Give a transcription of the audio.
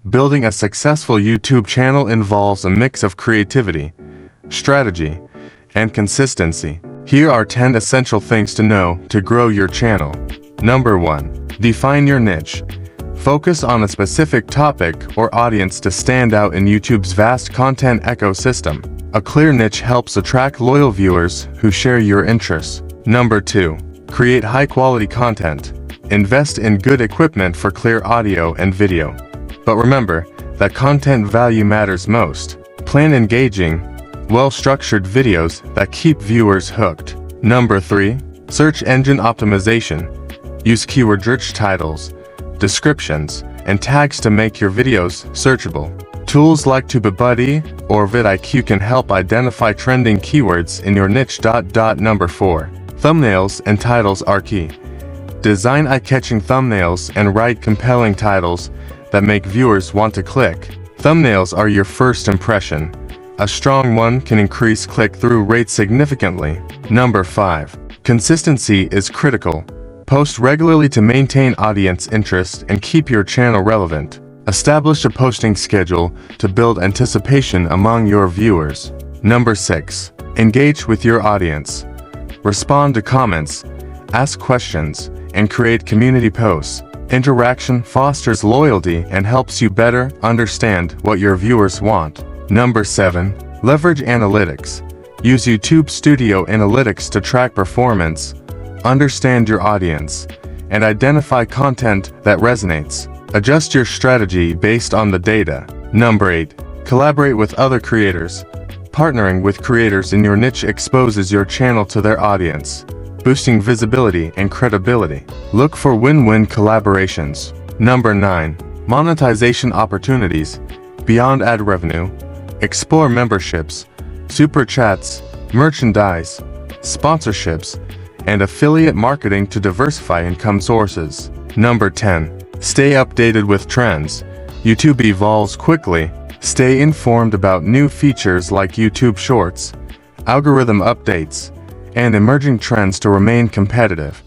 Building a successful YouTube channel involves a mix of creativity, strategy, and consistency. Here are 10 essential things to know to grow your channel. Number 1. Define your niche. Focus on a specific topic or audience to stand out in YouTube's vast content ecosystem. A clear niche helps attract loyal viewers who share your interests. Number 2. Create high-quality content. Invest in good equipment for clear audio and video. But remember that content value matters most. Plan engaging, well-structured videos that keep viewers hooked. Number 3. Search engine optimization. Use keyword-rich titles, descriptions, and tags to make your videos searchable. Tools like TubeBuddy or vidIQ can help identify trending keywords in your niche. Number 4. Thumbnails and titles are key. Design eye-catching thumbnails and write compelling titles that make viewers want to click. Thumbnails are your first impression. A strong one can increase click-through rates significantly. Number 5. Consistency is critical. Post regularly to maintain audience interest and keep your channel relevant. Establish a posting schedule to build anticipation among your viewers. Number 6. Engage with your audience. Respond to comments, ask questions, and create community posts. Interaction fosters loyalty and helps you better understand what your viewers want. Number 7. Leverage analytics. Use YouTube Studio Analytics to track performance, understand your audience, and identify content that resonates. Adjust your strategy based on the data. Number 8. Collaborate with other creators. Partnering with creators in your niche exposes your channel to their audience, boosting visibility and credibility. Look for win-win collaborations. Number 9. Monetization opportunities. Beyond ad revenue, explore memberships, super chats, merchandise, sponsorships, and affiliate marketing to diversify income sources. Number 10. Stay updated with trends. YouTube evolves quickly. Stay informed about new features like YouTube Shorts, algorithm updates, and emerging trends to remain competitive.